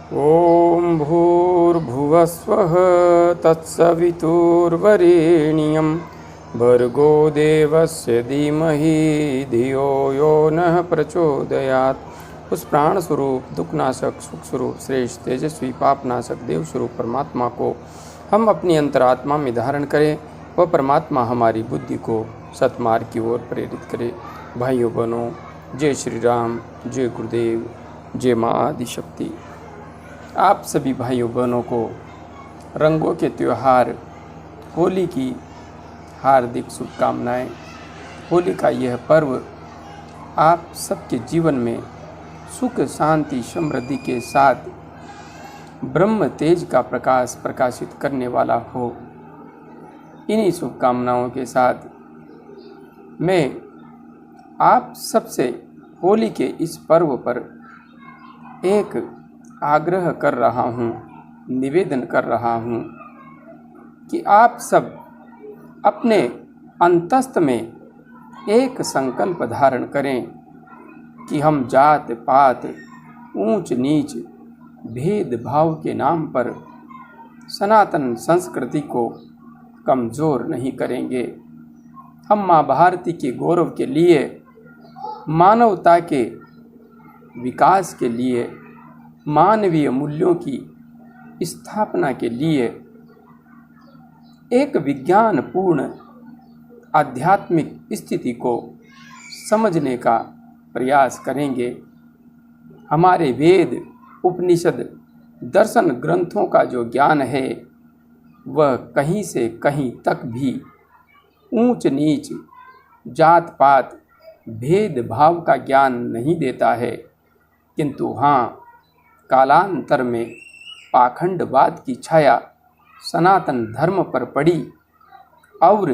ॐ भूर्भुवस्वः तत्सवितुर्वरेण्यं भर्गो देवस्य धीमहि धियो यो नः प्रचोदयात्। उस प्राण स्वरूप दुखनाशक सुख स्वरूप श्रेष्ठ तेजस्वी पापनाशक देव स्वरूप परमात्मा को हम अपनी अंतरात्मा में धारण करें। वह परमात्मा हमारी बुद्धि को सतमार्ग की ओर प्रेरित करे। भाइयों बहनों, जय श्री राम, जय गुरुदेव, जय माँ आदिशक्ति। आप सभी भाइयों बहनों को रंगों के त्यौहार होली की हार्दिक शुभकामनाएं। होली का यह पर्व आप सबके जीवन में सुख शांति समृद्धि के साथ ब्रह्म तेज का प्रकाश प्रकाशित करने वाला हो। इन्हीं शुभकामनाओं के साथ मैं आप सबसे होली के इस पर्व पर एक आग्रह कर रहा हूँ, निवेदन कर रहा हूँ कि आप सब अपने अंतस्थ में एक संकल्प धारण करें कि हम जात पात ऊंच नीच भेदभाव के नाम पर सनातन संस्कृति को कमज़ोर नहीं करेंगे। हम माँ भारती के गौरव के लिए, मानवता के विकास के लिए, मानवीय मूल्यों की स्थापना के लिए एक विज्ञानपूर्ण आध्यात्मिक स्थिति को समझने का प्रयास करेंगे। हमारे वेद, उपनिषद, दर्शन ग्रंथों का जो ज्ञान है वह कहीं से कहीं तक भी ऊंच नीच, जात पात, भेदभाव का ज्ञान नहीं देता है, किंतु हाँ, कालांतर में पाखंडवाद की छाया सनातन धर्म पर पड़ी और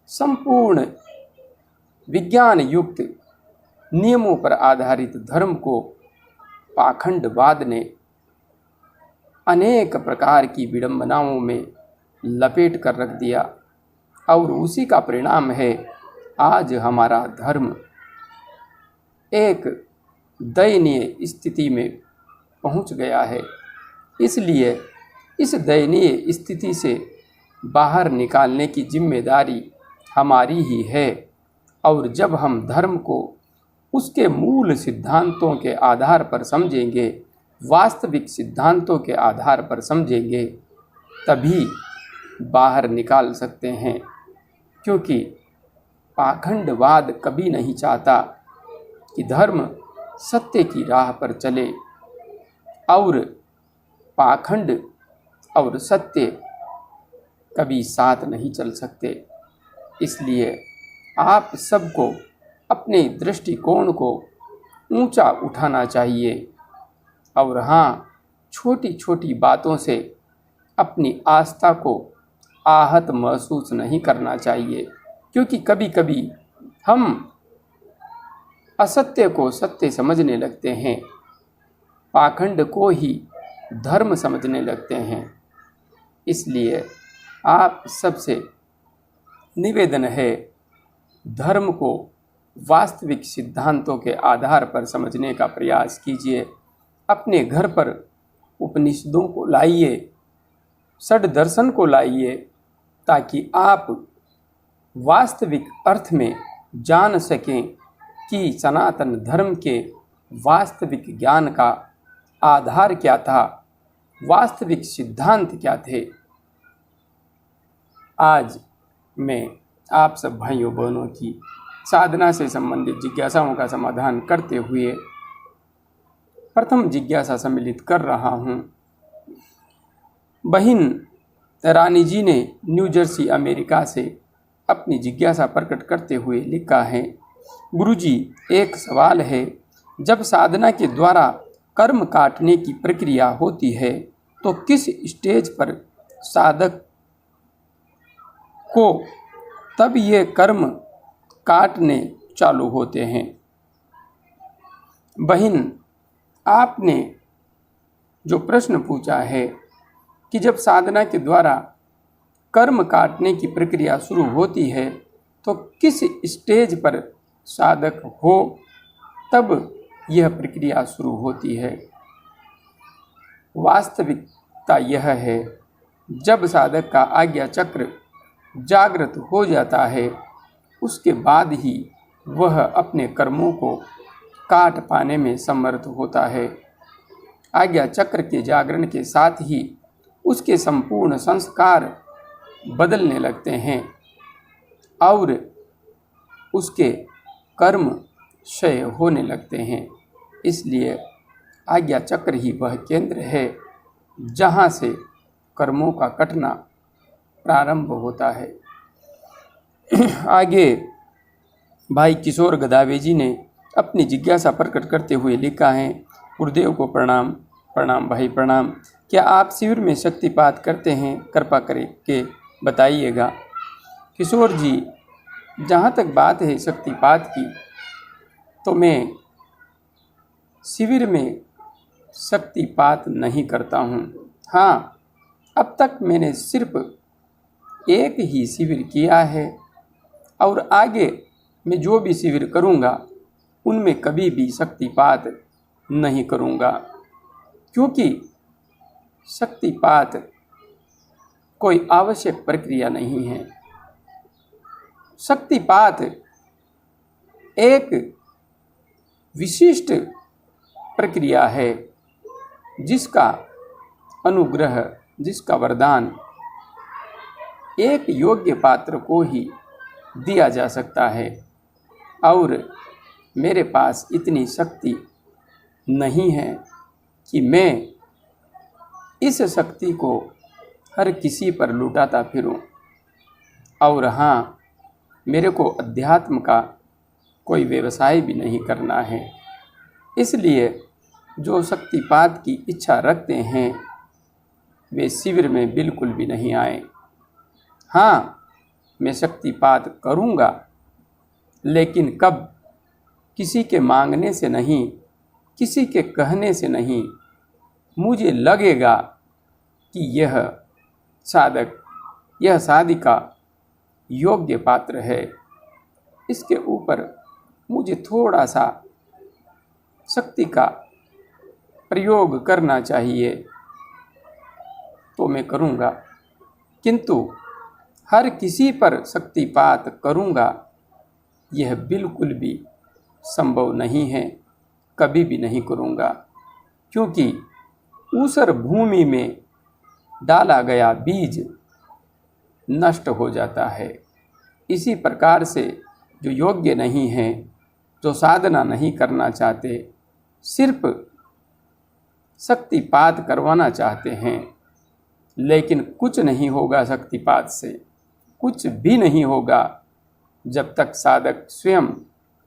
संपूर्ण विज्ञान युक्त नियमों पर आधारित धर्म को पाखंडवाद ने अनेक प्रकार की विडंबनाओं में लपेट कर रख दिया और उसी का परिणाम है आज हमारा धर्म एक दयनीय स्थिति में पहुंच गया है। इसलिए इस दयनीय स्थिति से बाहर निकालने की जिम्मेदारी हमारी ही है। और जब हम धर्म को उसके मूल सिद्धांतों के आधार पर समझेंगे, वास्तविक सिद्धांतों के आधार पर समझेंगे, तभी बाहर निकाल सकते हैं। क्योंकि पाखंडवाद कभी नहीं चाहता कि धर्म सत्य की राह पर चले और पाखंड और सत्य कभी साथ नहीं चल सकते। इसलिए आप सबको अपने दृष्टिकोण को ऊंचा उठाना चाहिए और हाँ, छोटी छोटी बातों से अपनी आस्था को आहत महसूस नहीं करना चाहिए। क्योंकि कभी कभी हम असत्य को सत्य समझने लगते हैं, पाखंड को ही धर्म समझने लगते हैं। इसलिए आप सबसे निवेदन है, धर्म को वास्तविक सिद्धांतों के आधार पर समझने का प्रयास कीजिए। अपने घर पर उपनिषदों को लाइए, षड दर्शन को लाइए, ताकि आप वास्तविक अर्थ में जान सकें कि सनातन धर्म के वास्तविक ज्ञान का आधार क्या था, वास्तविक सिद्धांत क्या थे। आज मैं आप सब भाइयों बहनों की साधना से संबंधित जिज्ञासाओं का समाधान करते हुए प्रथम जिज्ञासा सम्मिलित कर रहा हूँ। बहन रानी जी ने न्यू जर्सी अमेरिका से अपनी जिज्ञासा प्रकट करते हुए लिखा है, गुरुजी, एक सवाल है, जब साधना के द्वारा कर्म काटने की प्रक्रिया होती है तो किस स्टेज पर साधक को तब ये कर्म काटने चालू होते हैं? बहन, आपने जो प्रश्न पूछा है कि जब साधना के द्वारा कर्म काटने की प्रक्रिया शुरू होती है तो किस स्टेज पर साधक हो तब यह प्रक्रिया शुरू होती है। वास्तविकता यह है, जब साधक का आज्ञा चक्र जागृत हो जाता है उसके बाद ही वह अपने कर्मों को काट पाने में समर्थ होता है। आज्ञा चक्र के जागरण के साथ ही उसके संपूर्ण संस्कार बदलने लगते हैं और उसके कर्म क्षय होने लगते हैं। इसलिए आज्ञा चक्र ही वह केंद्र है जहाँ से कर्मों का कटना प्रारंभ होता है। आगे भाई किशोर गदावे जी ने अपनी जिज्ञासा प्रकट करते हुए लिखा है, गुरुदेव को प्रणाम। प्रणाम भाई प्रणाम। क्या आप शिविर में शक्तिपात करते हैं? कृपा करके बताइएगा। किशोर जी, जहाँ तक बात है शक्तिपात की, तो मैं शिविर में शक्तिपात नहीं करता हूँ। हाँ, अब तक मैंने सिर्फ एक ही शिविर किया है और आगे मैं जो भी शिविर करूँगा उनमें कभी भी शक्तिपात नहीं करूँगा, क्योंकि शक्तिपात कोई आवश्यक प्रक्रिया नहीं है। शक्तिपात एक विशिष्ट प्रक्रिया है जिसका अनुग्रह, जिसका वरदान एक योग्य पात्र को ही दिया जा सकता है और मेरे पास इतनी शक्ति नहीं है कि मैं इस शक्ति को हर किसी पर लुटाता फिरूं। और हाँ, मेरे को अध्यात्म का कोई व्यवसाय भी नहीं करना है। इसलिए जो शक्तिपात की इच्छा रखते हैं वे शिविर में बिल्कुल भी नहीं आए। हाँ, मैं शक्तिपात करूँगा, लेकिन कब? किसी के मांगने से नहीं, किसी के कहने से नहीं। मुझे लगेगा कि यह साधक, यह साधिका योग्य पात्र है, इसके ऊपर मुझे थोड़ा सा शक्ति का प्रयोग करना चाहिए, तो मैं करूँगा। किंतु हर किसी पर शक्तिपात करूँगा यह बिल्कुल भी संभव नहीं है, कभी भी नहीं करूँगा, क्योंकि ऊसर भूमि में डाला गया बीज नष्ट हो जाता है। इसी प्रकार से जो योग्य नहीं हैं, जो साधना नहीं करना चाहते, सिर्फ शक्तिपात करवाना चाहते हैं, लेकिन कुछ नहीं होगा शक्तिपात से, कुछ भी नहीं होगा जब तक साधक स्वयं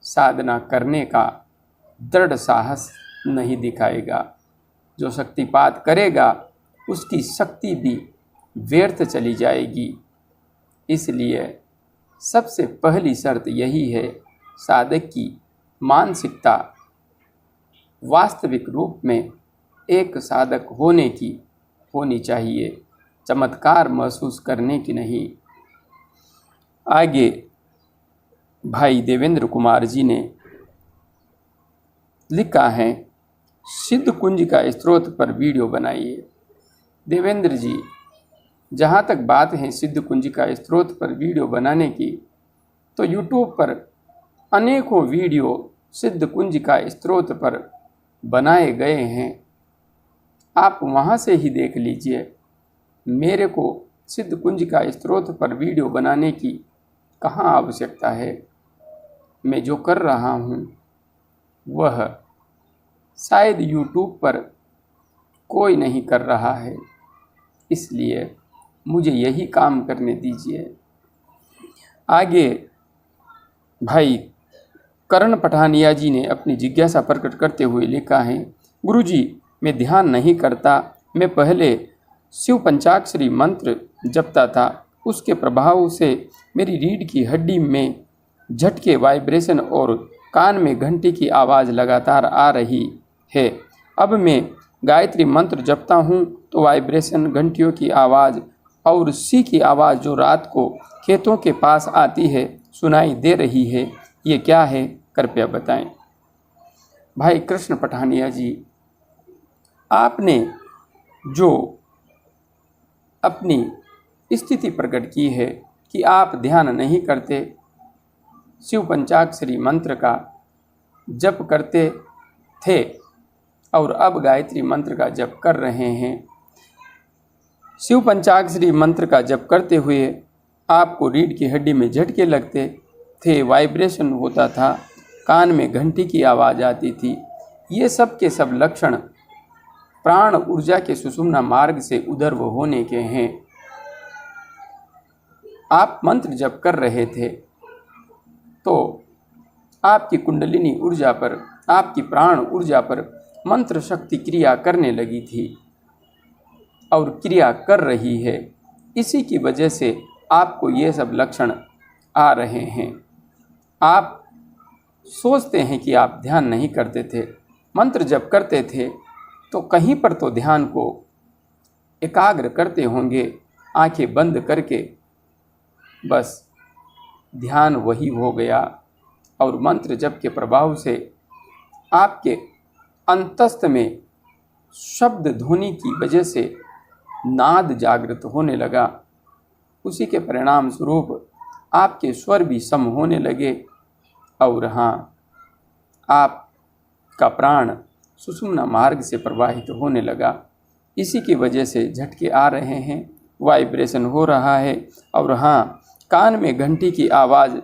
साधना करने का दृढ़ साहस नहीं दिखाएगा। जो शक्तिपात करेगा उसकी शक्ति भी व्यर्थ चली जाएगी। इसलिए सबसे पहली शर्त यही है, साधक की मानसिकता वास्तविक रूप में एक साधक होने की होनी चाहिए, चमत्कार महसूस करने की नहीं। आगे भाई देवेंद्र कुमार जी ने लिखा है, सिद्ध कुंज का स्रोत पर वीडियो बनाइए। देवेंद्र जी, जहाँ तक बात है सिद्ध कुंज का स्रोत पर वीडियो बनाने की, तो यूट्यूब पर अनेकों वीडियो सिद्ध कुंज का स्रोत पर बनाए गए हैं, आप वहाँ से ही देख लीजिए। मेरे को सिद्ध कुंज का स्रोत पर वीडियो बनाने की कहाँ आवश्यकता है। मैं जो कर रहा हूँ वह शायद यूट्यूब पर कोई नहीं कर रहा है, इसलिए मुझे यही काम करने दीजिए। आगे भाई करण पठानिया जी ने अपनी जिज्ञासा प्रकट करते हुए लिखा है, गुरुजी, मैं ध्यान नहीं करता। मैं पहले शिव पंचाक्षरी मंत्र जपता था, उसके प्रभाव से मेरी रीढ़ की हड्डी में झटके, वाइब्रेशन और कान में घंटी की आवाज़ लगातार आ रही है। अब मैं गायत्री मंत्र जपता हूँ तो वाइब्रेशन, घंटियों की आवाज़ और सी की आवाज़ जो रात को खेतों के पास आती है सुनाई दे रही है। ये क्या है, कृपया बताएं। भाई कृष्ण पठानिया जी, आपने जो अपनी स्थिति प्रकट की है कि आप ध्यान नहीं करते, शिव पंचाक्षरी मंत्र का जप करते थे और अब गायत्री मंत्र का जप कर रहे हैं। शिव पंचाक्षरी मंत्र का जप करते हुए आपको रीढ़ की हड्डी में झटके लगते थे, वाइब्रेशन होता था, कान में घंटी की आवाज़ आती थी। ये सब के सब लक्षण प्राण ऊर्जा के सुषुम्ना मार्ग से उदर्व होने के हैं। आप मंत्र जप कर रहे थे तो आपकी कुंडलिनी ऊर्जा पर, आपकी प्राण ऊर्जा पर मंत्र शक्ति क्रिया करने लगी थी और क्रिया कर रही है। इसी की वजह से आपको ये सब लक्षण आ रहे हैं। आप सोचते हैं कि आप ध्यान नहीं करते थे, मंत्र जप करते थे तो कहीं पर तो ध्यान को एकाग्र करते होंगे, आंखें बंद करके बस ध्यान वही हो गया और मंत्र जप के प्रभाव से आपके अंतस्थ में शब्द ध्वनि की वजह से नाद जागृत होने लगा। उसी के परिणाम स्वरूप आपके स्वर भी सम होने लगे और हाँ, आपका प्राण सुषुम्ना मार्ग से प्रवाहित होने लगा। इसी की वजह से झटके आ रहे हैं, वाइब्रेशन हो रहा है और हाँ, कान में घंटी की आवाज़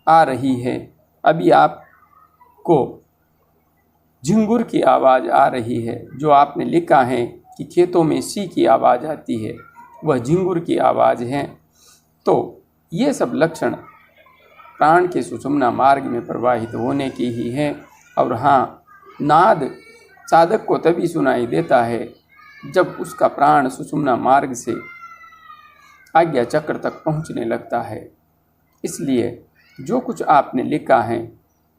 आ रही है। अभी आपको झिंगुर की आवाज़ आ रही है। जो आपने लिखा है कि खेतों में सी की आवाज़ आती है, वह झिंगुर की आवाज़ है। तो ये सब लक्षण प्राण के सुषुम्ना मार्ग में प्रवाहित होने की ही है। और हाँ, नाद साधक को तभी सुनाई देता है जब उसका प्राण सुषुम्ना मार्ग से आज्ञा चक्र तक पहुँचने लगता है। इसलिए जो कुछ आपने लिखा है,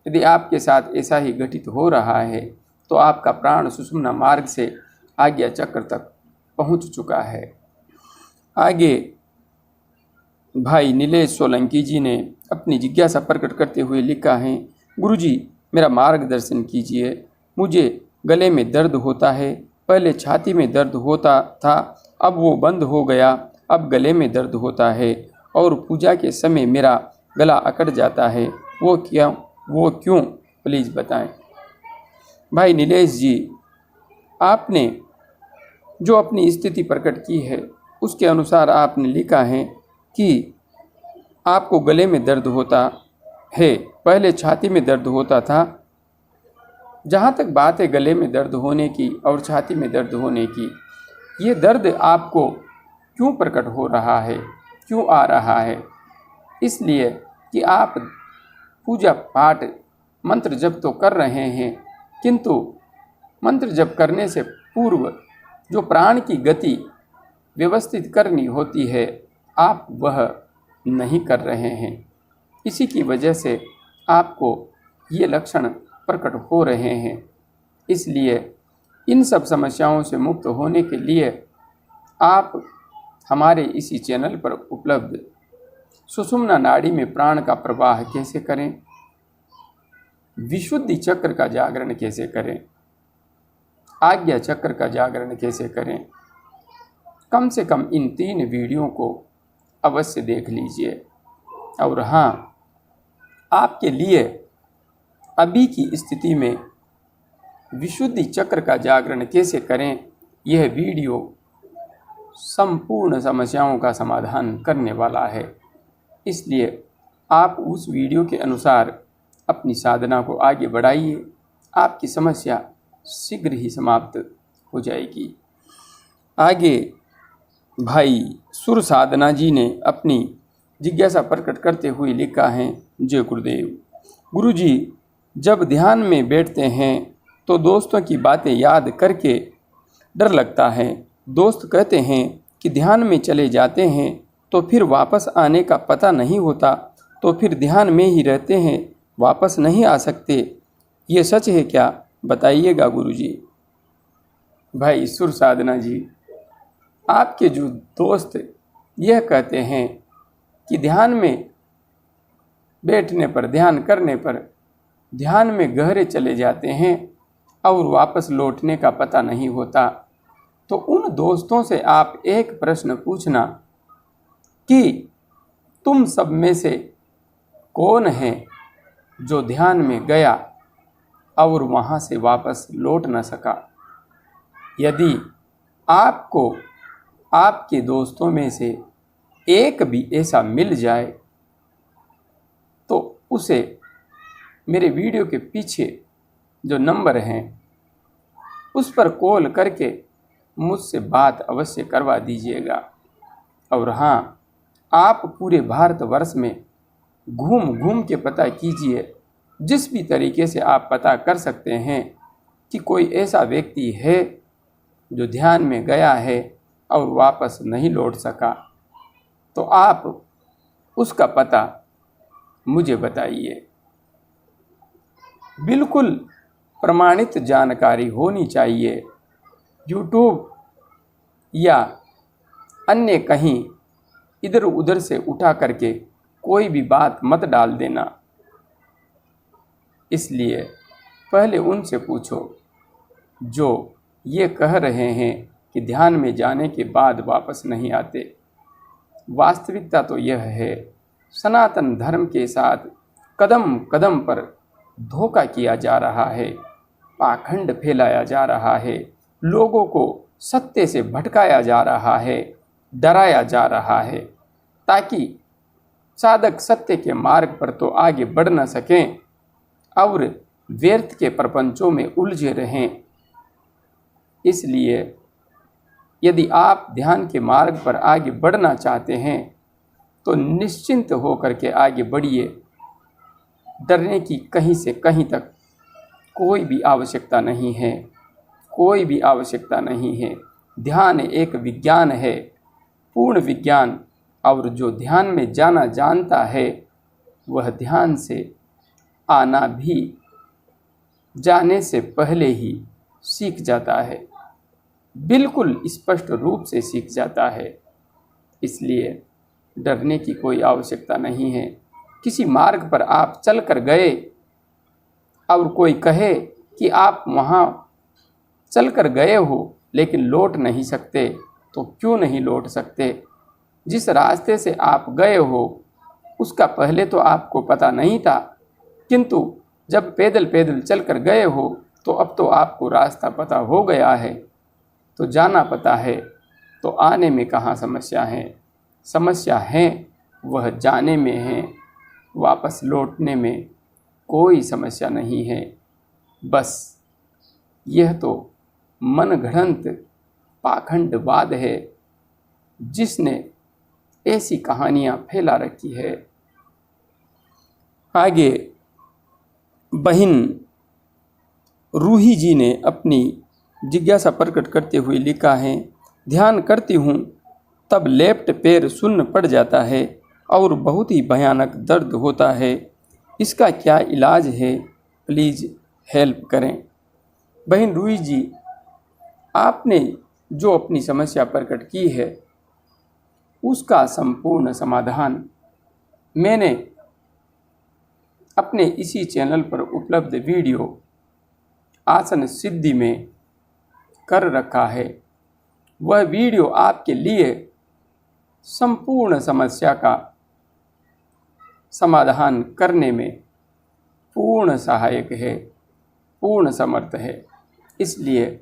यदि आपके साथ ऐसा ही घटित हो रहा है तो आपका प्राण सुषुम्ना मार्ग से आज्ञा चक्र तक पहुंच चुका है। आगे भाई नीलेश सोलंकी जी ने अपनी जिज्ञासा प्रकट करते हुए लिखा है, गुरुजी मेरा मार्गदर्शन कीजिए। मुझे गले में दर्द होता है, पहले छाती में दर्द होता था, अब वो बंद हो गया, अब गले में दर्द होता है और पूजा के समय मेरा गला अकड़ जाता है, वो क्यों प्लीज़ बताएं। भाई नीलेश जी, आपने जो अपनी स्थिति प्रकट की है उसके अनुसार आपने लिखा है कि आपको गले में दर्द होता है, पहले छाती में दर्द होता था। जहाँ तक बात है गले में दर्द होने की और छाती में दर्द होने की, ये दर्द आपको क्यों प्रकट हो रहा है, क्यों आ रहा है? इसलिए कि आप पूजा पाठ मंत्र जप तो कर रहे हैं, किंतु मंत्र जप करने से पूर्व जो प्राण की गति व्यवस्थित करनी होती है, आप वह नहीं कर रहे हैं। इसी की वजह से आपको ये लक्षण प्रकट हो रहे हैं। इसलिए इन सब समस्याओं से मुक्त होने के लिए आप हमारे इसी चैनल पर उपलब्ध सुषुम्ना नाड़ी में प्राण का प्रवाह कैसे करें, विशुद्धि चक्र का जागरण कैसे करें, आज्ञा चक्र का जागरण कैसे करें, कम से कम इन 3 वीडियो को अवश्य देख लीजिए। और हाँ, आपके लिए अभी की स्थिति में विशुद्धि चक्र का जागरण कैसे करें, यह वीडियो संपूर्ण समस्याओं का समाधान करने वाला है। इसलिए आप उस वीडियो के अनुसार अपनी साधना को आगे बढ़ाइए, आपकी समस्या शीघ्र ही समाप्त हो जाएगी। आगे भाई सुर साधना जी ने अपनी जिज्ञासा प्रकट करते हुए लिखा है, जय गुरुदेव। गुरुजी, जब ध्यान में बैठते हैं तो दोस्तों की बातें याद करके डर लगता है। दोस्त कहते हैं कि ध्यान में चले जाते हैं तो फिर वापस आने का पता नहीं होता, तो फिर ध्यान में ही रहते हैं, वापस नहीं आ सकते। ये सच है क्या? बताइएगा गुरुजी। भाई सुर साधना जी, आपके जो दोस्त यह कहते हैं कि ध्यान में बैठने पर, ध्यान करने पर ध्यान में गहरे चले जाते हैं और वापस लौटने का पता नहीं होता, तो उन दोस्तों से आप एक प्रश्न पूछना कि तुम सब में से कौन है जो ध्यान में गया और वहाँ से वापस लौट न सका। यदि आपको आपके दोस्तों में से एक भी ऐसा मिल जाए तो उसे मेरे वीडियो के पीछे जो नंबर हैं उस पर कॉल करके मुझसे बात अवश्य करवा दीजिएगा। और हाँ, आप पूरे भारतवर्ष में घूम घूम के पता कीजिए, जिस भी तरीके से आप पता कर सकते हैं कि कोई ऐसा व्यक्ति है जो ध्यान में गया है और वापस नहीं लौट सका, तो आप उसका पता मुझे बताइए। बिल्कुल प्रमाणित जानकारी होनी चाहिए। यूट्यूब या अन्य कहीं इधर उधर से उठा करके कोई भी बात मत डाल देना। इसलिए पहले उनसे पूछो जो ये कह रहे हैं कि ध्यान में जाने के बाद वापस नहीं आते। वास्तविकता तो यह है, सनातन धर्म के साथ कदम कदम पर धोखा किया जा रहा है, पाखंड फैलाया जा रहा है, लोगों को सत्य से भटकाया जा रहा है, डराया जा रहा है, ताकि साधक सत्य के मार्ग पर तो आगे बढ़ न सकें और व्यर्थ के प्रपंचों में उलझे रहें। इसलिए यदि आप ध्यान के मार्ग पर आगे बढ़ना चाहते हैं तो निश्चिंत होकर के आगे बढ़िए। डरने की कहीं से कहीं तक कोई भी आवश्यकता नहीं है, कोई भी आवश्यकता नहीं है। ध्यान एक विज्ञान है, पूर्ण विज्ञान, और जो ध्यान में जाना जानता है वह ध्यान से आना भी जाने से पहले ही सीख जाता है, बिल्कुल स्पष्ट रूप से सीख जाता है। इसलिए डरने की कोई आवश्यकता नहीं है। किसी मार्ग पर आप चल कर गए और कोई कहे कि आप वहाँ चल कर गए हो लेकिन लौट नहीं सकते, तो क्यों नहीं लौट सकते? जिस रास्ते से आप गए हो उसका पहले तो आपको पता नहीं था, किंतु जब पैदल पैदल चल कर गए हो तो अब तो आपको रास्ता पता हो गया है, तो जाना पता है, तो आने में कहाँ समस्या है? समस्या है वह जाने में है, वापस लौटने में कोई समस्या नहीं है। बस यह तो मनगढ़ंत पाखंडवाद है जिसने ऐसी कहानियाँ फैला रखी है। आगे बहन रूही जी ने अपनी जिज्ञासा प्रकट करते हुए लिखा है, ध्यान करती हूँ तब लेफ्ट पैर शून्य पड़ जाता है और बहुत ही भयानक दर्द होता है, इसका क्या इलाज है? प्लीज़ हेल्प करें। बहन रूही जी, आपने जो अपनी समस्या प्रकट की है उसका संपूर्ण समाधान मैंने अपने इसी चैनल पर उपलब्ध वीडियो आसन सिद्धि में कर रखा है। वह वीडियो आपके लिए संपूर्ण समस्या का समाधान करने में पूर्ण सहायक है, पूर्ण समर्थ है। इसलिए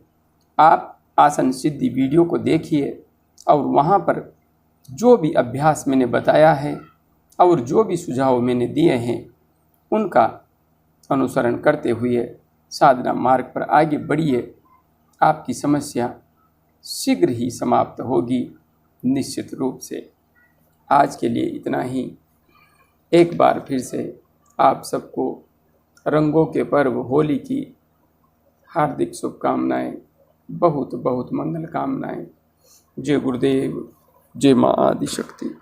आप आसन सिद्धि वीडियो को देखिए और वहाँ पर जो भी अभ्यास मैंने बताया है और जो भी सुझाव मैंने दिए हैं उनका अनुसरण करते हुए साधना मार्ग पर आगे बढ़िए। आपकी समस्या शीघ्र ही समाप्त होगी निश्चित रूप से। आज के लिए इतना ही। एक बार फिर से आप सबको रंगों के पर्व होली की हार्दिक शुभकामनाएं, बहुत बहुत मंगल कामनाएं। जय गुरुदेव, जय माँ आदिशक्ति।